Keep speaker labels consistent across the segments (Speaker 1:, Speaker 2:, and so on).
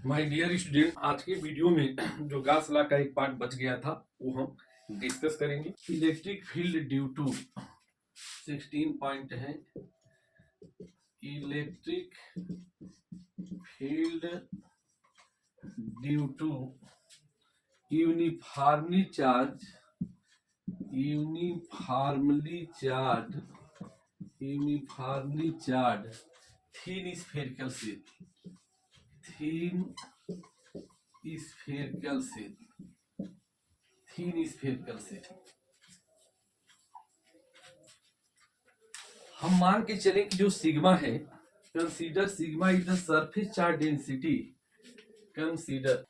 Speaker 1: My dear student, आज के video में जो गॉस लॉ का एक पार्ट बच गया था वो हम डिस्कस करेंगे। Electric field due to 16 point है। Electric field due to uniformly charge thin spherical shell thin spherical shell. हम मान के चले कि जो सिग्मा है, consider sigma is the surface charge density. Consider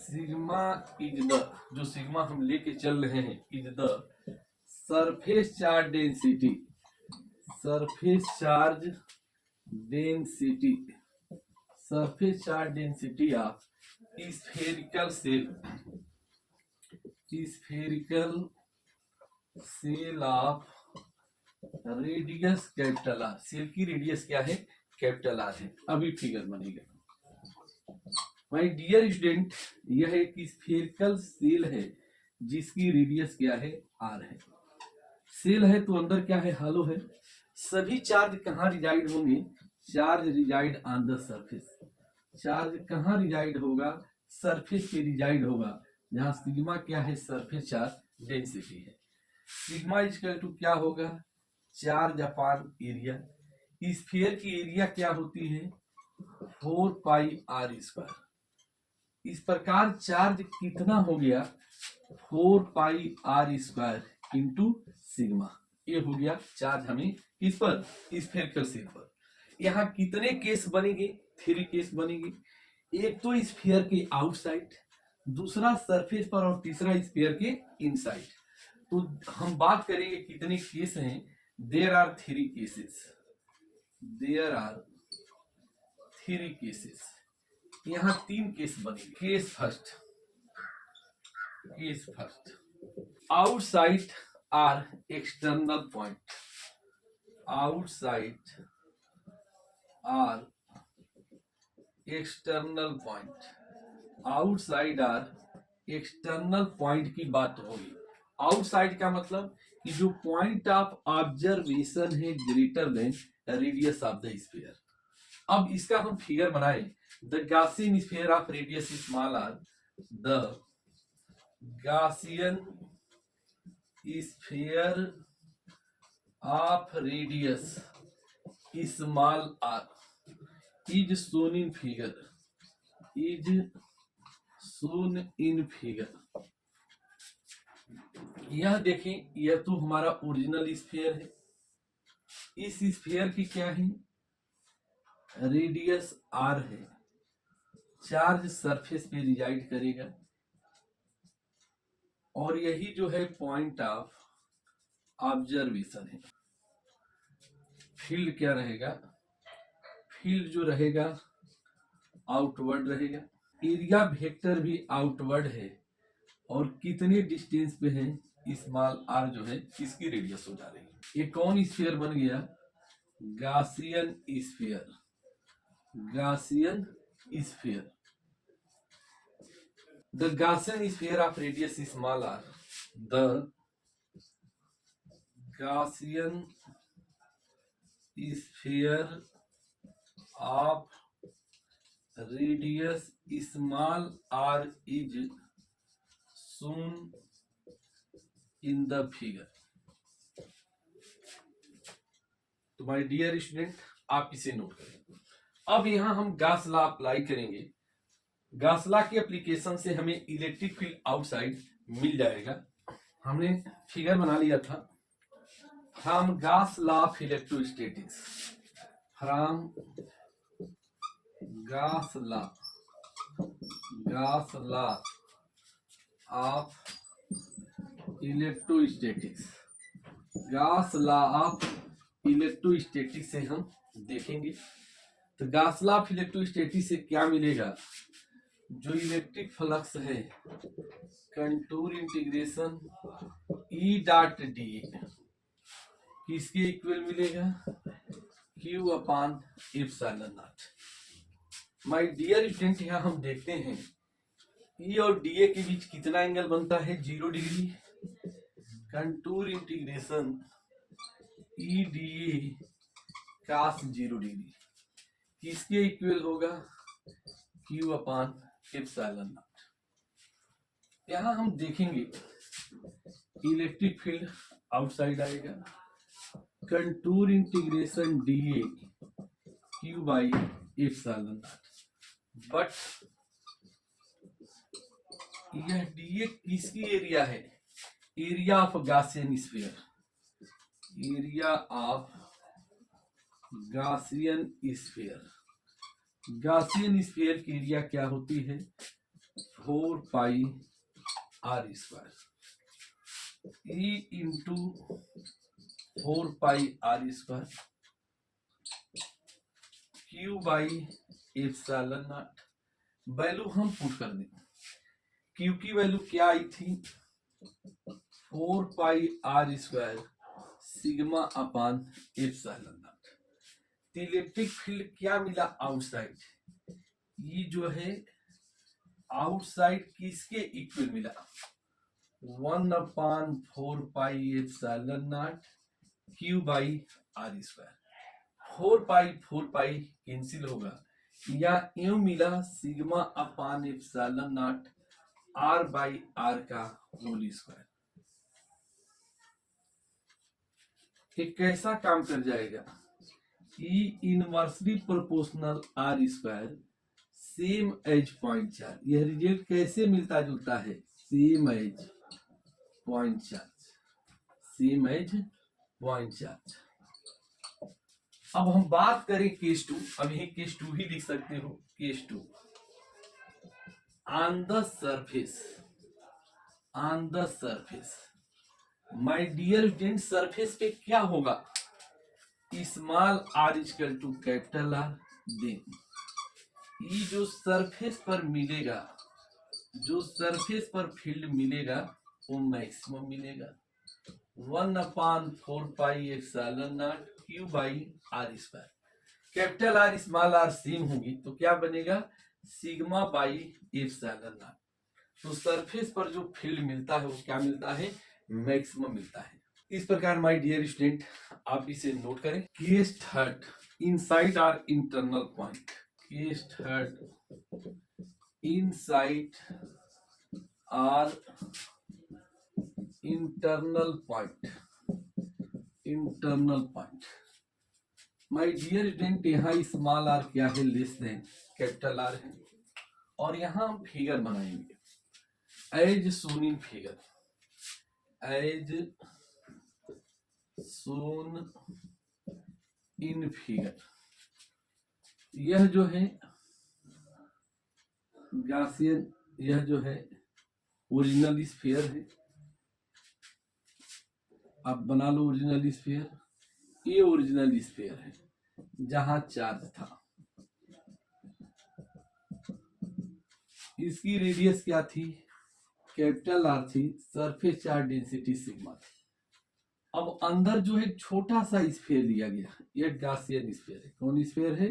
Speaker 1: sigma is the, जो सिग्मा हम लेके चल रहे हैं, is the surface charge density of spherical shell of radius capital R. Shell की रेडियस क्या है? कैपिटल आर है। अभी फिगर बनेगा। माय डियर स्टूडेंट, यह एक स्फेरिकल सेल है जिसकी रेडियस क्या है? आर है। सेल है तो अंदर क्या है? हॉलो है। सभी चार्ज कहाँ रिजाइड होंगे? Charge reside on the surface. Charge कहाँ रिजाइड होगा? सरफेस पे रिजाइड होगा, जहां सिग्मा क्या है? सरफेस चार्ज डेंसिटी है। सिग्मा इक्वल टू क्या होगा? Charge upon area. स्फीयर की एरिया क्या होती है? 4 पाई आर स्क्वायर। इस प्रकार चार्ज कितना हो गया? 4 pi R square into sigma. ये हो गया चार्ज हमें किस पर? स्फेरिकल शेल पर। यहाँ कितने केस बनेंगे? 3 केस बनेंगे। एक तो स्फीयर के आउटसाइड, दूसरा सरफेस पर, और तीसरा स्फीयर के इनसाइड। तो हम बात करेंगे कितने केस हैं। There are 3 cases. यहाँ 3 केस बनेंगे। Case first, outside or external point. Outside or external point की बात होगी। आउटसाइड का मतलब कि जो पॉइंट ऑफ ऑब्जर्वेशन है greater than radius of the sphere. अब इसका हम फिगर बनाए। The Gaussian sphere of radius small r, the Gaussian sphere of radius small r is shown in figure। यह देखें, यह तो हमारा ओरिजिनल स्फीयर है। इस स्फीयर की क्या है? रेडियस आर है। चार्ज सरफेस पे रिजाइड करेगा, और यही जो है पॉइंट ऑफ ऑब्जर्वेशन है। फील्ड क्या रहेगा? फील्ड जो रहेगा आउटवर्ड रहेगा। एरिया वेक्टर भी आउटवर्ड है, और कितने डिस्टेंस पे है? स्मॉल आर जो है इसकी रेडियस हो जा रही है। ये कौन स्फीयर बन गया? Gaussian sphere. The Gaussian sphere of radius small r, the Gaussian sphere of radius small r is shown in the figure। तो माय डियर स्टूडेंट, आप इसे नोट करें। अब यहां हम गॉस लॉ अप्लाई करेंगे। गॉस लॉ की एप्लीकेशन से हमें इलेक्ट्रिक फील्ड आउटसाइड मिल जाएगा। हमने फिगर बना लिया था। From Gauss law of electrostatics, Gauss law of electrostatics से हम देखेंगे। तो गॉस लॉ ऑफ इलेक्ट्रोस्टैटिक्स से क्या मिलेगा? जो इलेक्ट्रिक फ्लक्स है, contour integration E dot d किसके इक्वल मिलेगा? Q upon epsilon naught. My dear student, यहाँ हम देखते हैं ई और डी ए के बीच कितना एंगल बनता है, 0 degree. Contour integration E d A cos 0 degree किसके इक्वल होगा, क्यू अपान एप्सिलॉन नॉट। यहाँ हम देखेंगे इलेक्ट्रिक फील्ड आउटसाइड आएगा, contour integration d A Q by epsilon naught. But यह डी ए किसकी एरिया है, area of Gaussian sphere, area of Gaussian sphere. Gaussian sphere की एरिया क्या होती है, 4 pi R square, E into 4 pi R square Q by epsilon not. Value हम put कर दें, क्यू की वैल्यू क्या आई थी, 4 pi R square sigma upon epsilon naught. Electric field क्या मिला आउटसाइड, ये जो है आउटसाइड किसके इक्वल मिला, 1/4 pi epsilon naught Q by are square. 4 pi cancel होगा, या यूं मिला sigma upon epsilon naught R by R का होल स्क्वायर। ये कैसा काम कर जाएगा, E inversely proportional R square same as point charge. यह रिजल्ट कैसे मिलता जुलता है, same as point charge, same as point charge. अब हम बात करें केस 2, अब यही केस 2 ही लिख सकते हो, case 2 on the surface, on the surface. My dear student, surface पे क्या होगा, small r equal to capital r. Then ये जो सरफेस पर मिलेगा, जो सरफेस पर फील्ड मिलेगा वो मैक्सिमम मिलेगा, 1/4 pi epsilon naught Q by are square. Capital r small r same होगी तो क्या बनेगा, सिग्मा बाई एप्सिलॉन नॉट। तो सरफेस पर जो फील्ड मिलता है वो क्या मिलता है, मैक्सिमम मिलता है। इस प्रकार माय डियर स्टूडेंट आप इसे नोट करें। Case third, inside or internal point, case third inside or internal point, internal point. My dear student, यहाँ स्मॉल आर क्या है, लेस देन कैपिटल आर है, और यहाँ हम फिगर बनाएंगे as shown in figure, as shown in figure. यह जो है गॉसियन, यह जो है ओरिजिनल स्फीयर है, आप बना लो ओरिजिनल स्फीयर। ये ओरिजिनल स्फीयर है जहां चार्ज था, इसकी रेडियस क्या थी, कैपिटल आर थी, सरफेस चार्ज डेंसिटी सिग्मा थी। अब अंदर जो है छोटा सा स्फीयर लिया गया, यह गॉसियन स्फीयर है। कौन स्फीयर है,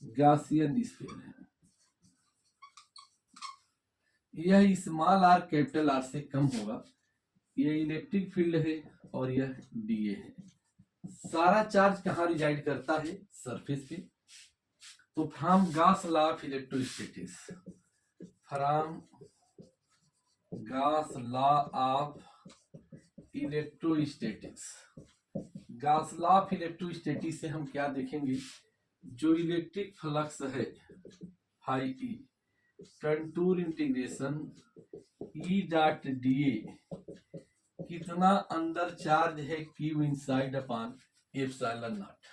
Speaker 1: गॉसियन स्फीयर है। यह स्मॉल आर कैपिटल आर से कम होगा, यह इलेक्ट्रिक फील्ड है और यह डीए है। सारा चार्ज कहाँ रिजाइड करता है, सरफेस पे। तो from Gauss law of electrostatics, from Gauss law of electrostatics, Gauss law of electrostatics से हम क्या देखेंगे, जो इलेक्ट्रिक फ्लक्स है phi E, contour integration E dot d A कितना अंदर चार्ज है, q inside upon epsilon naught.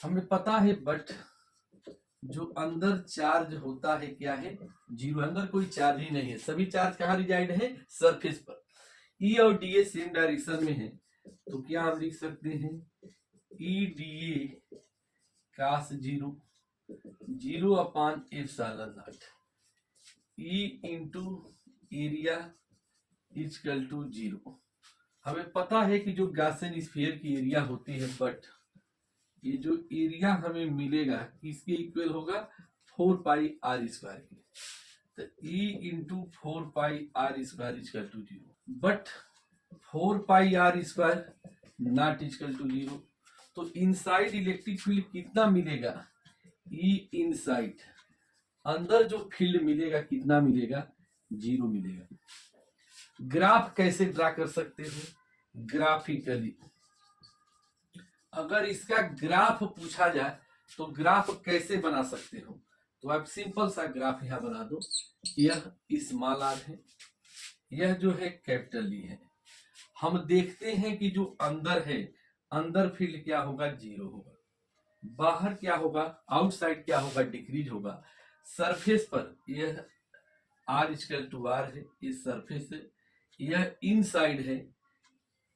Speaker 1: हमें पता है, बट जो अंदर चार्ज होता है क्या है, जीरो। अंदर कोई चार्ज ही नहीं है, सभी चार्ज कहाँ रिजाइड है, सरफेस पर। ई और डी ए सेम डायरेक्शन में है, तो क्या हम लिख सकते हैं, E d A cos 0 upon epsilon naught, E into area equal to 0। हमें पता है कि जो गॉसियन स्फीयर की एरिया होती है, बट ये जो एरिया हमें मिलेगा किसके इक्वल होगा, 4πr² के। तो E into 4πr² equal to 0, but 4πr² not equal to 0। तो इनसाइड इलेक्ट्रिक फील्ड कितना मिलेगा, E इनसाइड, अंदर जो फील्ड मिलेगा कितना मिलेगा, 0 मिलेगा। ग्राफ कैसे ड्रा कर सकते हो, ग्राफिकली। अगर इसका ग्राफ पूछा जाए तो ग्राफ कैसे बना सकते हो, तो आप सिंपल सा ग्राफ यहां बना दो। यह स्मॉल आर है, यह जो है कैपिटल ई है। हम देखते हैं कि जो अंदर है, अंदर फील्ड क्या होगा, 0 होगा। बाहर क्या होगा, आउटसाइड क्या होगा, डिक्रीज होगा। सरफेस पर यह आर इक्वल टू आर है, इस सरफेस है। यह इनसाइड है,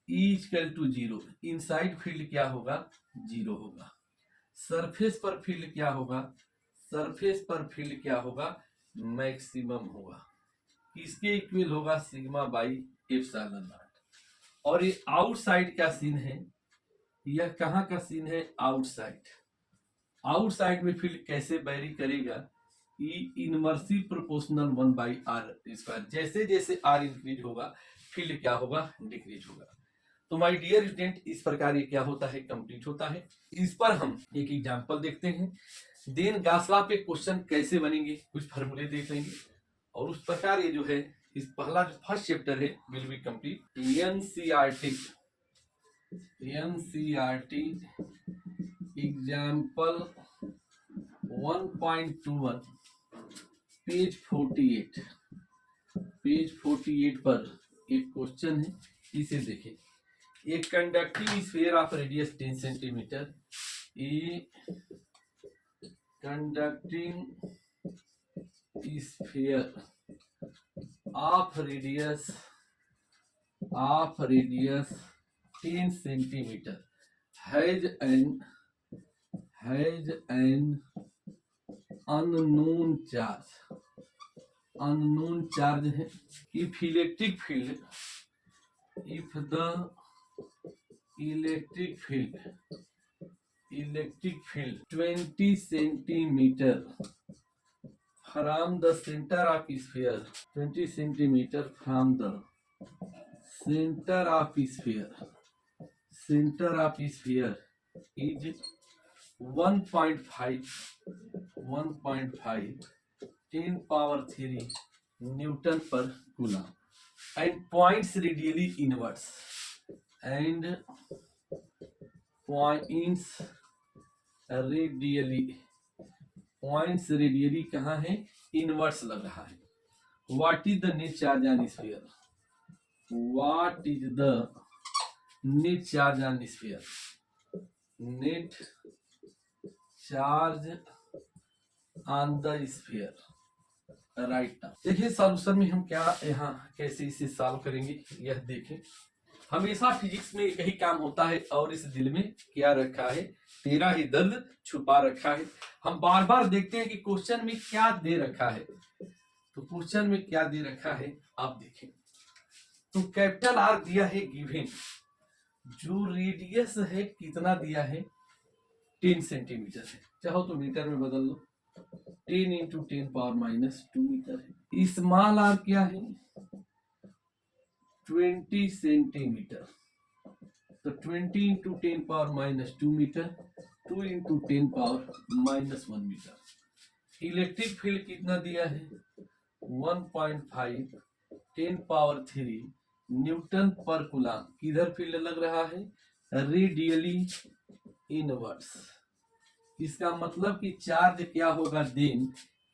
Speaker 1: E equal to 0, inside field क्या होगा, 0 होगा। सरफेस पर फील्ड क्या होगा, सरफेस पर फील्ड क्या होगा, मैक्सिमम होगा। किसके इक्वल होगा, सिग्मा बाई एप्सिलॉन नॉट। और ये आउटसाइड का सीन है, यह कहाँ का सीन है, आउटसाइड। आउटसाइड में फील्ड कैसे वेरी करेगा, E इनवर्सली प्रोपोर्शनल 1/r²। जैसे जैसे r इंक्रीज होगा फील्ड क्या होगा, डिक्रीज होगा। तो माय डियर स्टूडेंट, इस प्रकार ये क्या होता है, कंप्लीट होता है। इस पर हम एक एग्जांपल देखते हैं, देन गॉस लॉ पे क्वेश्चन कैसे बनेंगे, कुछ फार्मूले देख लेंगे, और उस प्रकार ये जो है, इस पहला जो फर्स्ट चैप्टर है will be complete. NCERT example 1.21 page 48 पर एक क्वेश्चन है, इसे देखें। एक conducting sphere of radius 10 centimetre, a conducting sphere of radius 10 centimetre has an unknown charge है। If electric field, if the electric field 20 centimetre from the centre of sphere, 20 centimetre from the centre of sphere is 1.5 10⁻³ newton per coulomb and points radially inwards, and points radially कहाँ है, inverse लग रहा है। What is the net charge on sphere? What is the net charge on sphere? Net charge on the sphere. Right now देखिए solution में हम क्या यहाँ कैसे इसे सॉल्व करेंगे, यह देखें। हमेशा फिजिक्स में यही काम होता है, और इस दिल में क्या रखा है, तेरा ही दर्द छुपा रखा है। हम बार बार देखते हैं कि क्वेश्चन में क्या दे रखा है। तो क्वेश्चन में क्या दे रखा है आप देखें। तो कैपिटल आर दिया है गिवन, जो रेडियस है कितना दिया है, 10 सेंटीमीटर है। चाहो तो मीटर में बदल लो, 10 इंटू 10⁻⁻² मीटर है। स्मॉल आर क्या है, 20 सेंटीमीटर। तो 20 into 10⁻⁻² metre, 2 into 10⁻⁻1 metre. Electric field कितना दिया है, 1.5 10⁻³ न्यूटन पर कूलम। किधर फील्ड लग रहा है, रेडियली इनवर्स। इसका मतलब कि चार्ज क्या होगा, देन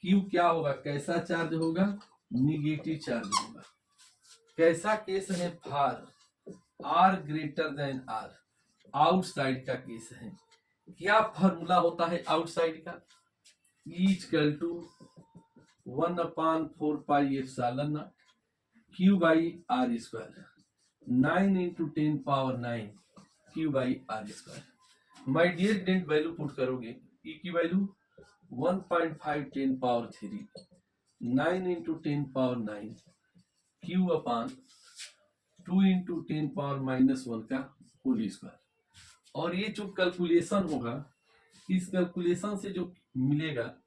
Speaker 1: क्यू क्या होगा, कैसा चार्ज होगा, निगेटिव चार्ज होगा। कैसा केस है, for R greater than R, outside का केस है। क्या फॉर्मूला होता है आउटसाइड का, E equal to 1/4πε0 Q/r², 9 into 10⁻⁹ Q/r²। My dear student, value put करोगे, E की वैल्यू 1.5 10⁻³ 9 इंटू 10⁻⁹ Q/2 इंटू 10⁻⁻1 का होल स्क्वायर। और ये जो कैलकुलेशन होगा, इस कैलकुलेशन से जो मिलेगा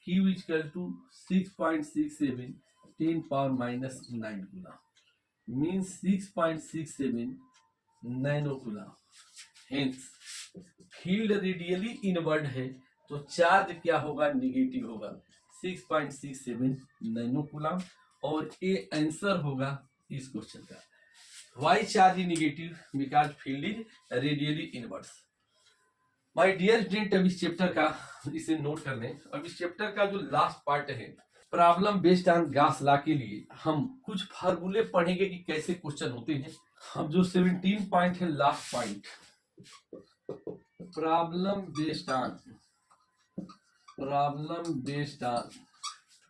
Speaker 1: Q इक्वल टू 6.67 10⁻⁹ गुना, मीन्स 6.67 नैनो गुना। हेंस फील्ड रेडियली इनवर्ड है तो चार्ज क्या होगा, निगेटिव होगा, 6.67 नैनो कूलम। और ये आंसर होगा इस क्वेश्चन का। Why charge negative, because field is radially inverse. My dear student, अब इस चैप्टर का इसे नोट कर लें। अब इस चैप्टर का जो लास्ट पार्ट है, problem based on Gauss law के लिए हम कुछ फार्मूले पढ़ेंगे कि कैसे क्वेश्चन होते हैं। हम जो 17 पॉइंट है, last point, problem based on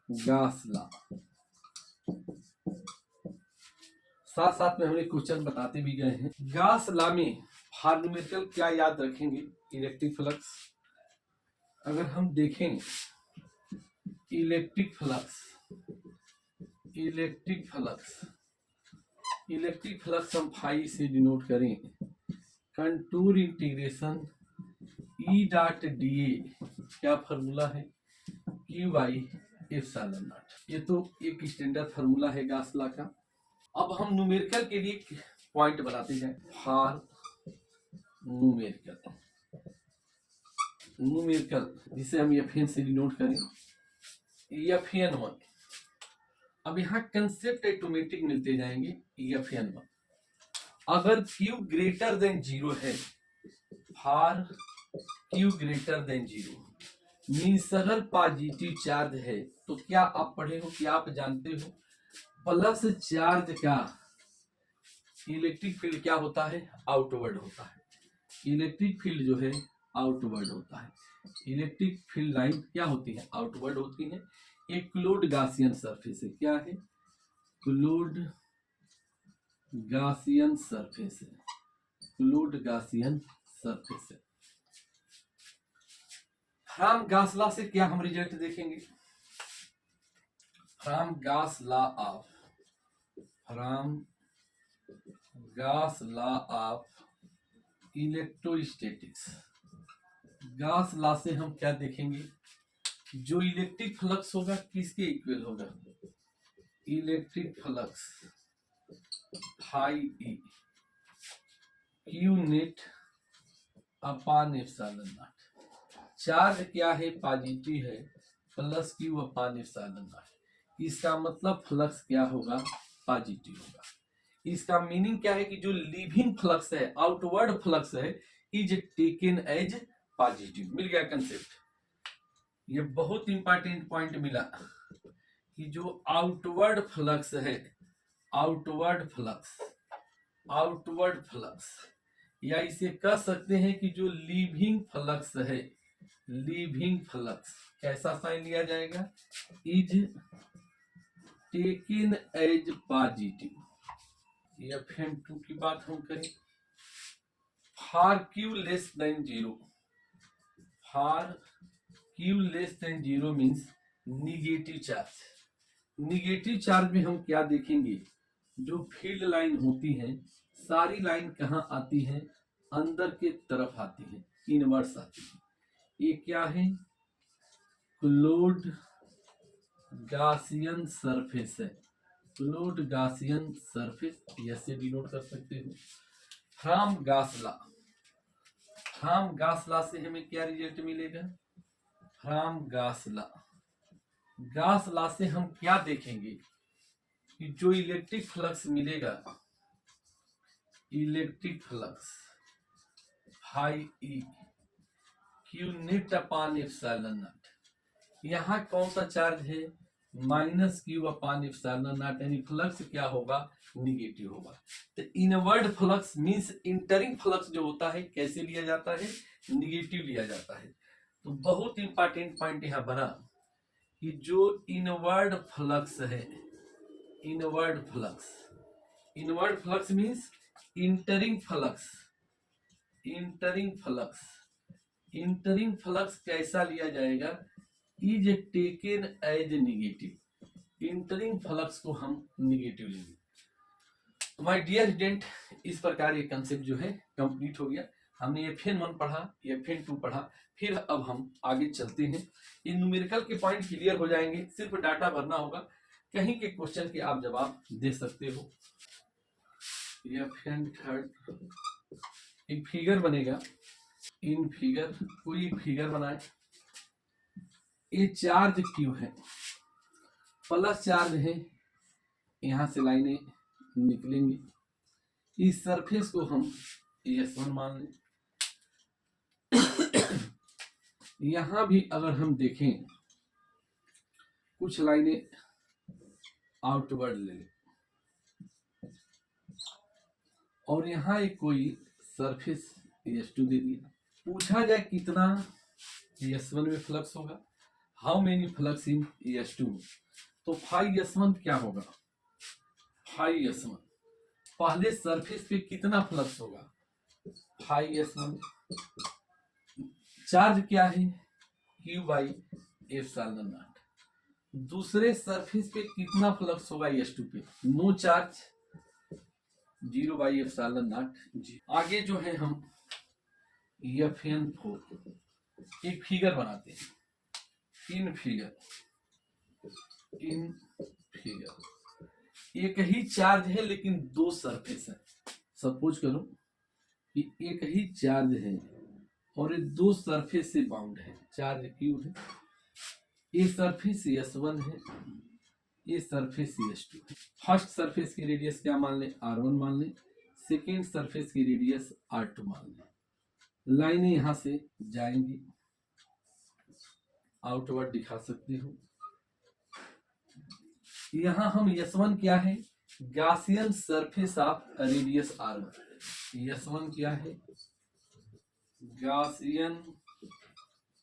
Speaker 1: Gauss law, साथ साथ में हमने क्वेश्चन बताते भी गए हैं। गॉस लॉ में फार्मूमेटिकल क्या याद रखेंगे, इलेक्ट्रिक फ्लक्स। अगर हम देखें इलेक्ट्रिक फ्लक्स हम फाई से डिनोट करें, contour integration E dot d ए, क्या फार्मूला है, क्यू बाई एप्सिलॉन नॉट। ये तो एक स्टैंडर्ड फार्मूला है गॉस लॉ का। अब हम न्यूमेरिकल के लिए पॉइंट बनाते जाएं। फॉर न्यूमेरिकल जिसे हम FN से डिनोट करें, FN1। अब यहाँ कंसेप्ट ऑटोमेटिक मिलते जाएंगे, FN1। अगर Q ग्रेटर देन 0 है, for Q greater than 0 means अगर पॉजिटिव चार्ज है, तो क्या आप पढ़े हो, क्या आप जानते हो, प्लस चार्ज का इलेक्ट्रिक फील्ड क्या होता है, आउटवर्ड होता है। इलेक्ट्रिक फील्ड जो है आउटवर्ड होता है। इलेक्ट्रिक फील्ड लाइन क्या होती है, आउटवर्ड होती है। एक क्लोज्ड गॉसियन सरफेस है, क्या है, क्लोज्ड गॉसियन सरफेस है, क्लोज्ड गॉसियन सरफेस है। फ्रॉम गॉस लॉ से क्या हम रिजल्ट देखेंगे, from Gauss law of electrostatics. Gauss law से हम क्या देखेंगे, जो इलेक्ट्रिक फ्लक्स होगा किसके इक्वल होगा, electric flux phi E q net upon epsilon not. Charge क्या है, पॉजिटिव है, plus Q upon epsilon not. इसका मतलब फ्लक्स क्या होगा, पॉजिटिव होगा। इसका मीनिंग क्या है कि जो लिविंग फ्लक्स है, आउटवर्ड फ्लक्स है, इज टेकन एज पॉजिटिव। मिल गया कंसेप्ट। ये बहुत इंपॉर्टेंट पॉइंट मिला कि जो आउटवर्ड फ्लक्स है, आउटवर्ड फ्लक्स, या इसे कह सकते हैं कि जो लिविंग फ्लक्स है, लिविंग फ्लक्स कैसा साइन लिया जाएगा, is taken as positive. FN2 की बात हम करें, for Q less than 0, for Q less than 0 means negative charge. Negative charge में हम क्या देखेंगे, जो फील्ड लाइन होती है, सारी लाइन कहाँ आती है, अंदर के तरफ आती है, इनवर्स आती है। ये क्या है, क्लोज्ड गॉसियन सरफेस है, क्लोज्ड गॉसियन सरफेस, ऐसे डिनोट कर सकते हो। फ्रॉम गॉस लॉ से हमें क्या रिजल्ट मिलेगा, फ्रॉम गॉस लॉ से हम क्या देखेंगे कि जो इलेक्ट्रिक फ्लक्स मिलेगा, electric flux phi E q net upon epsilon naught. यहाँ कौन सा चार्ज है, minus q upon epsilon naught, यानी फ्लक्स क्या होगा, निगेटिव होगा। तो inward flux means entering flux जो होता है कैसे लिया जाता है, निगेटिव लिया जाता है। तो बहुत इंपॉर्टेंट पॉइंट यहाँ बना कि जो इनवर्ड फ्लक्स है, inward flux means entering flux कैसा लिया जाएगा, is taken as negative. Entering flux को हम निगेटिव लेंगे। तो माय डियर स्टूडेंट, इस प्रकार ये कंसेप्ट जो है कंप्लीट हो गया। हमने FN1 पढ़ा, FN2 पढ़ा, फिर अब हम आगे चलते हैं। इन न्यूमेरिकल के पॉइंट क्लियर हो जाएंगे, सिर्फ डाटा भरना होगा, कहीं के क्वेश्चन के आप जवाब दे सकते हो। FN3 एक फिगर बनेगा, इन फिगर कोई एक फिगर बनाए, ये चार्ज क्यू है, प्लस चार्ज है, यहां से लाइनें निकलेंगी, इस सरफेस को हम S1 मान लें। यहां भी अगर हम देखें कुछ लाइनें आउटवर्ड ले लें, और यहां एक कोई सरफेस S2 दे दिया। पूछा जाए कितना S1 में फ्लक्स होगा, how many flux in S2, तो फाई S1 क्या होगा, फाई S1 पहले सरफेस पे कितना फ्लक्स होगा, फाई S1, चार्ज क्या है Q बाई एप्सिलॉन नॉट, दूसरे सरफेस पे कितना फ्लक्स होगा S2 पे, no charge, 0 by epsilon naught. आगे जो है हम FN4 एक फिगर बनाते हैं, इन फिगर एक ही चार्ज है लेकिन दो सरफेस है। सपोज करो कि एक ही चार्ज है और ये दो सरफेस से बाउंड है, चार्ज Q है, ये सरफेस S1 है, ये सरफेस S2 है। फर्स्ट सरफेस की रेडियस क्या मान लें, R1 मान लें, सेकेंड सरफेस की रेडियस R2 मान लें। लाइनें यहां से जाएंगी, आउटवर्ड दिखा सकती हूँ। यहां हम S1 क्या है, Gaussian surface of radius R1, S1 क्या है, Gaussian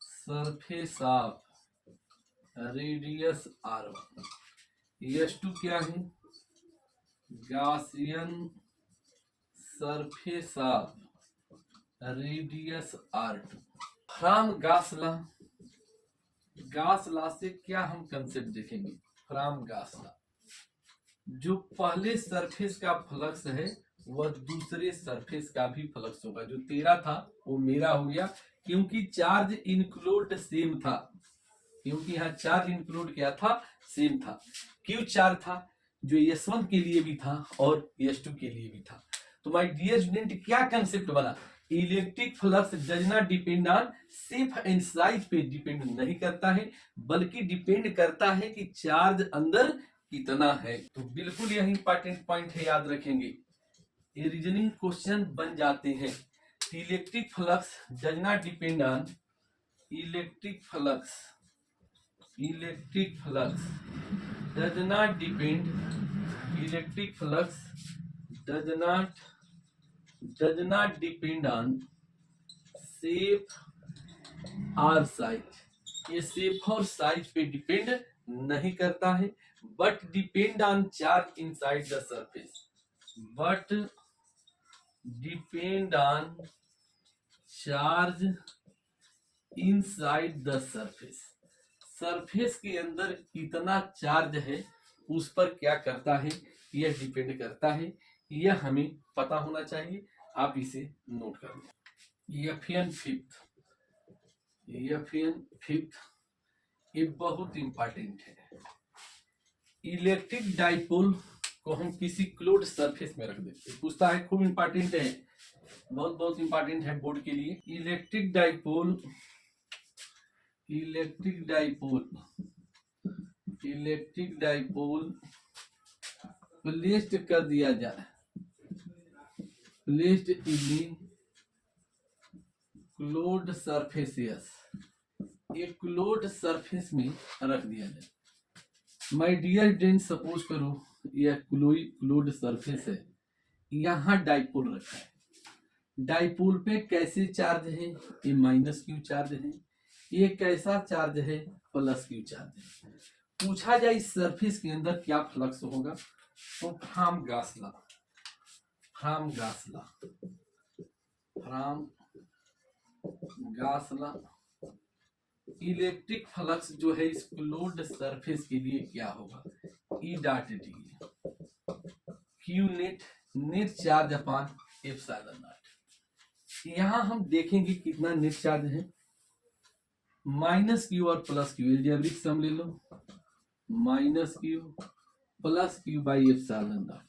Speaker 1: surface of radius R1, S2 क्या है, Gaussian surface of radius R2। From Gauss law से क्या हम कंसेप्ट देखेंगे, फ्रॉम गॉस लॉ जो पहले सरफेस का फ्लक्स है वह दूसरे सरफेस का भी फ्लक्स होगा, जो तेरा था वो मेरा हो गया, क्योंकि चार्ज इंक्लूड सेम था, क्योंकि यहाँ चार्ज इंक्लूड क्या था, सेम था। क्यों चार्ज था, जो S1 के लिए भी था और S2 के लिए भी था। तो माय डियर स्टूडेंट क्या कंसेप्ट बना, electric flux does not depend on shape and size पे डिपेंड नहीं करता है, बल्कि डिपेंड करता है कि चार्ज अंदर कितना है। तो बिल्कुल यही इंपॉर्टेंट पॉइंट है, याद रखेंगे, ये रीजनिंग क्वेश्चन बन जाते हैं। Electric flux does not depend on, electric flux does not depend, electric flux does not depend on shape और size, ये शेप और साइज पे डिपेंड नहीं करता है, but depend on charge inside the surface, but depend on charge inside the surface, surface के अंदर कितना चार्ज है उस पर क्या करता है, यह डिपेंड करता है, यह हमें पता होना चाहिए, आप इसे नोट कर लें। FN फिफ्थ ये बहुत इंपॉर्टेंट है। इलेक्ट्रिक डाइपोल को हम किसी क्लोज सरफेस में रख देते हैं, पूछता है, खूब इंपॉर्टेंट है, बहुत इंपॉर्टेंट है बोर्ड के लिए। इलेक्ट्रिक डाइपोल प्लेस्ड कर दिया जाए, प्लेस्ड इन क्लोज्ड सरफेसेस, एक क्लोज्ड सरफेस में रख दिया जाए। माय डियर स्टूडेंट, सपोज करो यह क्लोज्ड सरफेस है, यहाँ डाइपोल रखा है, डाइपोल पे कैसे चार्ज है, ये माइनस क्यू चार्ज है, ये कैसा चार्ज है, प्लस क्यू चार्ज है। पूछा जाए इस सरफेस के अंदर क्या फ्लक्स होगा, तो from Gauss law electric flux जो है इस क्लोज्ड सरफेस के लिए क्या होगा, E dot d, Q net charge upon epsilon naught. यहां हम देखेंगे कितना नेट चार्ज है, माइनस क्यू और प्लस क्यू, एल्जेब्रिक सम ले लो, minus Q plus Q by epsilon naught,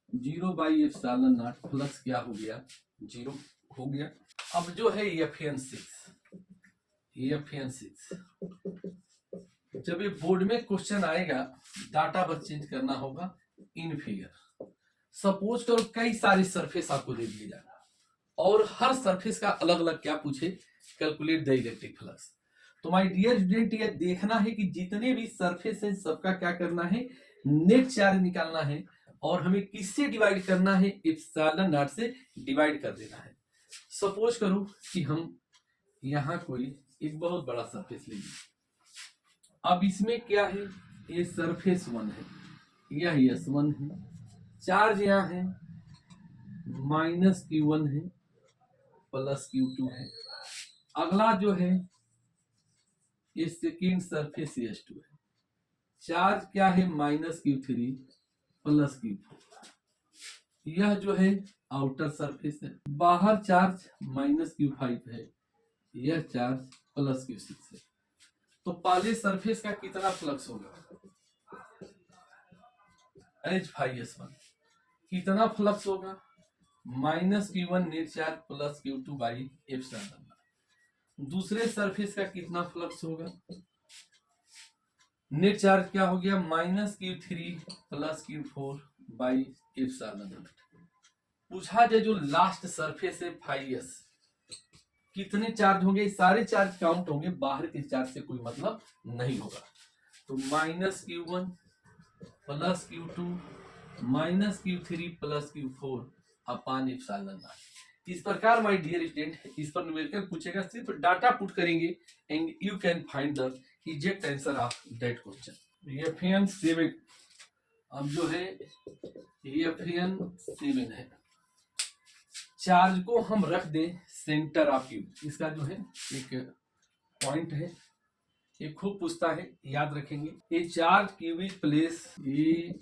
Speaker 1: 0/एप्सिलॉन नॉट प्लस क्या हो गया, 0 हो गया। अब जो है EFN6 जब ये बोर्ड में क्वेश्चन आएगा, डाटा बस चेंज करना होगा इन फिगर। सपोज करो कई सारे सरफेस आपको दे दिए जाएगा और हर सरफेस का अलग अलग क्या पूछे, कैलकुलेट द इलेक्ट्रिक फ्लक्स। तो माय डियर स्टूडेंट ये देखना है कि जितने भी सरफेस है सबका क्या करना है, नेट चार्ज निकालना है और हमें किससे डिवाइड करना है, एप्सिलॉन नॉट से डिवाइड कर देना है। सपोज करो कि हम यहाँ कोई एक बहुत बड़ा सरफेस लेंगे, अब इसमें क्या है, ये सरफेस 1 है, यह S1 है, चार्ज यहाँ है माइनस Q1 है प्लस Q2 है। अगला जो है ये सेकेंड सरफेस S2 है, चार्ज क्या है माइनस Q3 प्लस Q4। यह जो है आउटर सरफेस है, बाहर चार्ज माइनस Q5 है, यह चार्ज प्लस Q6 है। तो पहले सरफेस का कितना फ्लक्स होगा, H5S1 कितना फ्लक्स होगा, minus Q1 net charge plus Q2 by epsilon. दूसरे सरफेस का कितना फ्लक्स होगा, नेट चार्ज क्या हो गया, minus Q3 plus Q4 by epsilon. पूछा जाए जो लास्ट सरफेस है 5S कितने चार्ज होंगे, सारे चार्ज काउंट होंगे, बाहर के चार्ज से कोई मतलब नहीं होगा। तो minus Q1 plus Q2 minus Q3 plus Q4 अपान एप्सिलॉन। इस प्रकार माय डियर स्टूडेंट इस पर न्यूमेरिकल पूछेगा, सिर्फ डाटा पुट करेंगे and you can find the exact answer of that question. EFN7 अब जो है EFN7 है, चार्ज को हम रख दे सेंटर ऑफ क्यूब, इसका जो है एक पॉइंट है, ये खूब पूछता है, याद रखेंगे। ये चार्ज क्यूबिक प्लेस, ये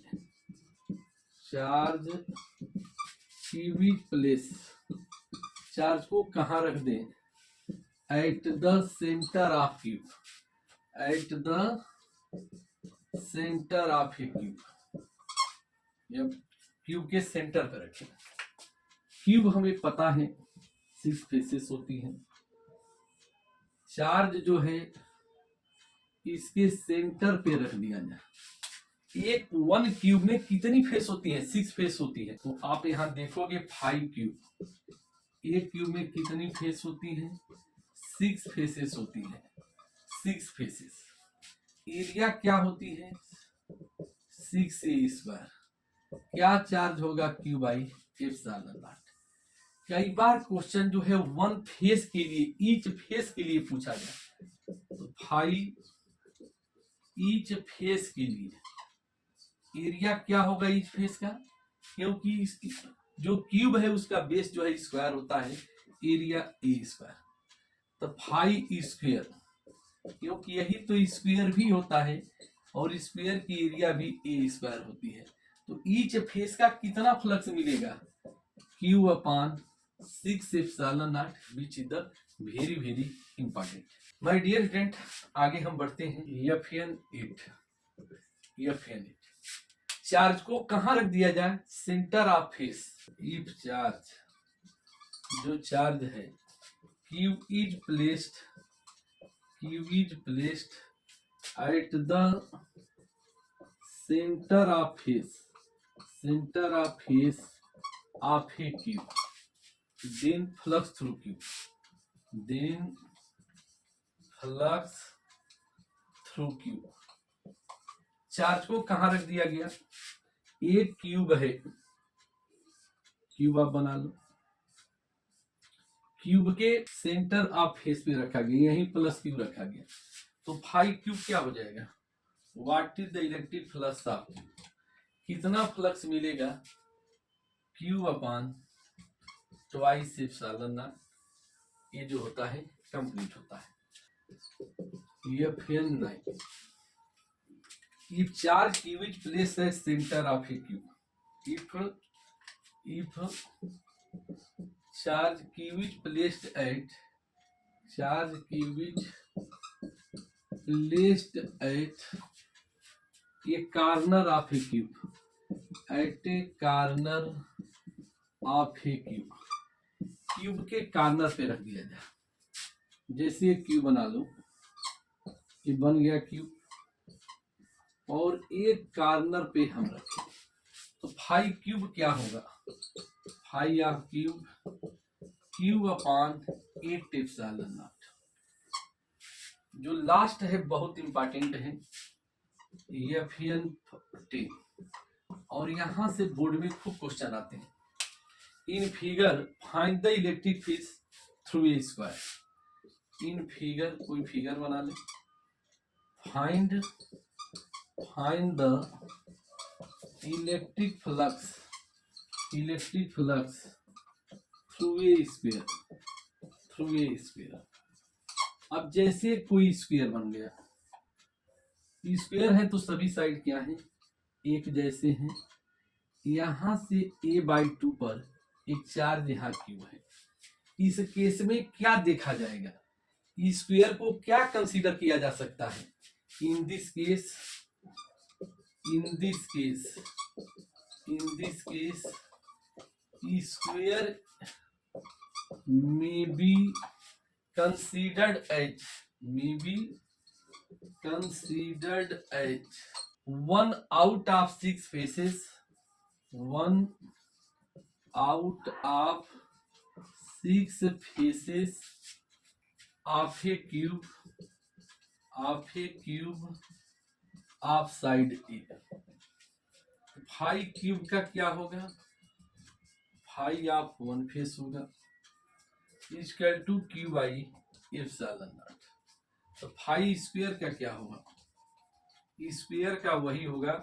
Speaker 1: चार्ज क्यूबिक प्लेस, चार्ज को कहाँ रख दें, at the centre of cube, at the centre of a cube, cube के सेंटर पर रखें। क्यूब हमें पता है 6 फेसेस होती हैं, चार्ज जो है इसके सेंटर पे रख दिया जाए। एक 1 क्यूब में कितनी फेस होती है, 6 फेस होती है। तो आप यहां देखोगे 5 क्यूब, एक क्यूब में कितनी फेस होती है, 6 फेसेस होती है, 6 फेसेस। एरिया क्या होती है 6A², क्या चार्ज होगा Q बाई एप्सिलॉन नॉट। कई बार क्वेश्चन जो है 1 फेस के लिए, ईच फेस के लिए पूछा गया, तो 5 ईच फेस के लिए एरिया क्या होगा ईच फेस का, क्योंकि इसकी जो क्यूब है उसका बेस जो है स्क्वायर होता है, एरिया A², तो 5 स्क्वायर, क्योंकि यही तो स्क्वायर भी होता है और स्क्वायर की एरिया भी A² होती है। तो ईच फेस का कितना फ्लक्स मिलेगा, Q upon 6 epsilon naught, which is the very very important. My dear student आगे हम बढ़ते हैं। EFN8 चार्ज को कहां रख दिया जाए, centre of face. If charge, जो चार्ज है Q is placed at the center of face of a cube, then flux through cube, charge को कहां रख दिया गया, एक क्यूब है, क्यूब आप बना लो, क्यूब के सेंटर ऑफ फेस पे रखा गया, यहीं प्लस क्यूब रखा गया, तो 5 क्यूब क्या हो जाएगा, what is the electric flux of cube, कितना फ्लक्स मिलेगा, cube upon twice epsilon not, ये जो होता है कंप्लीट होता है। EFN9 if charge q is placed at center of a cube, if charge q is placed at a corner of a cube, at a corner of a cube, cube के corner पे रख दिया जाए। जैसे एक cube बना लो, ये बन गया क्यूब, और एक कॉर्नर पे हम रखें, तो फाई क्यूब क्या होगा, phi of cube upon 8 epsilon naught. जो लास्ट है बहुत इंपॉर्टेंट है, Fn10, और यहां से बोर्ड में खूब क्वेश्चन आते हैं। In figure find the electric field through a square. In figure, कोई फिगर बना ले, find the electric flux through a square. अब जैसे कोई स्क्वायर बन गया, स्क्वायर है तो सभी साइड क्या है, एक जैसे हैं। यहां से a/2 पर एक चार्ज यहाँ क्यू है। इस केस में क्या देखा जाएगा, स्क्वायर को क्या कंसीडर किया जा सकता है। In this case square may be considered as one out of 6 faces of a cube of side A। Phi cube का क्या होगा, फाई ऑफ वन फेस होगा, इक्वल टू क्यूब आई एप्सिलॉन नॉट। तो फाई स्क्वायर का क्या होगा, square का वही होगा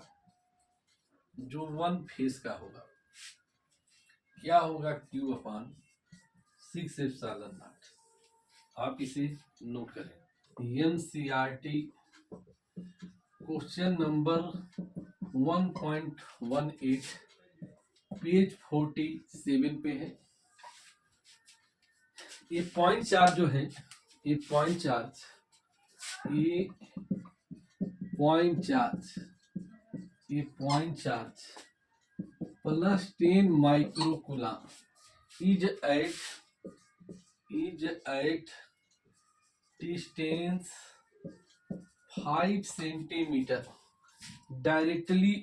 Speaker 1: जो वन फेस का होगा, क्या होगा, क्यू अपॉन 6 एप्सिलॉन नॉट। आप इसे नोट करें। एनसीईआरटी क्वेश्चन नंबर 1.18 पेज 47 पे है। ये पॉइंट चार्ज जो है, ये point charge plus 10 microcoulomb is at distance 5 centimetre directly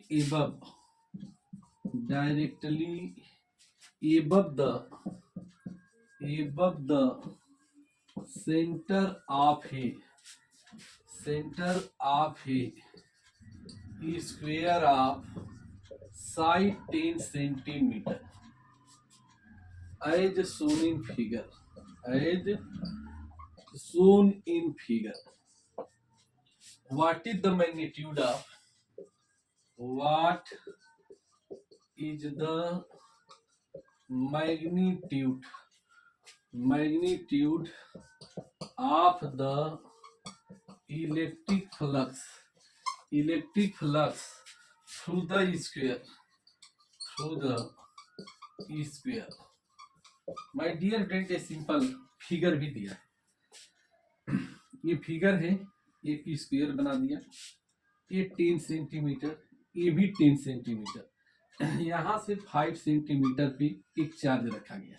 Speaker 1: above the center of a square of side 10 centimeter as shown in figure। What is the magnitude of the electric flux through the square। My dear friend, a simple figure भी दिया है। ये figure है, एक square बना दिया, ये 10 centimetre, ये भी 10 सेंटीमीटर, यहां से 5 सेंटीमीटर पे एक चार्ज रखा गया।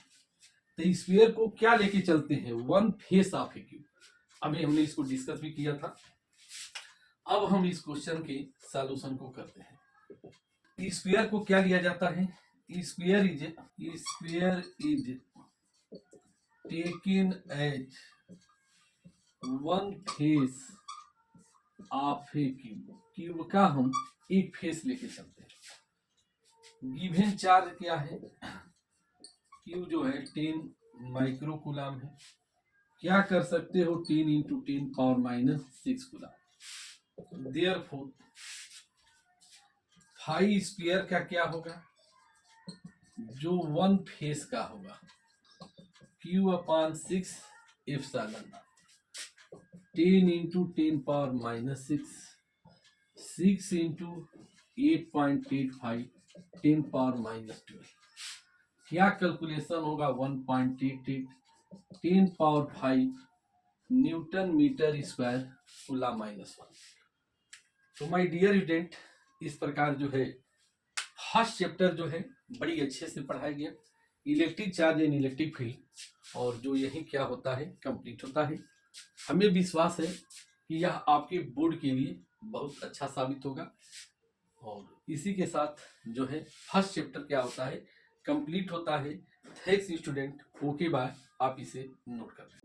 Speaker 1: तो स्क्वायर को क्या लेके चलते हैं, one face of a cube. अभी हमने इसको डिस्कस भी किया था। अब हम इस क्वेश्चन के सॉल्यूशन को करते हैं। स्क्वायर को क्या लिया जाता है, square is taken as one face of a cube का हम एक फेस लेके चलते हैं। गिवन चार्ज क्या है, क्यू जो है 10 माइक्रोकूलम है। क्या कर सकते हो, 10 × 10⁻⁻6 कूलम। देयरफॉर फाई स्क्वायर का क्या होगा, जो वन फेस का होगा, Q/6 एप्सिलॉन नॉट। 10 × 10⁻⁻6, 6 × 8.85 10⁻12। क्या कैलकुलेशन होगा 1.88 10⁵ न्यूटन मीटर स्क्वायर कूलम -1। तो माय डियर स्टूडेंट, इस प्रकार जो है फर्स्ट चैप्टर जो है बड़ी अच्छे से पढ़ाया गया, electric charge and electric field, और जो यही क्या होता है कंप्लीट होता है। हमें विश्वास है कि यह आपके बोर्ड के लिए बहुत अच्छा साबित होगा। और इसी के साथ जो है फर्स्ट चैप्टर क्या होता है कंप्लीट होता है। Thanks student, okay bye. आप इसे नोट कर लें।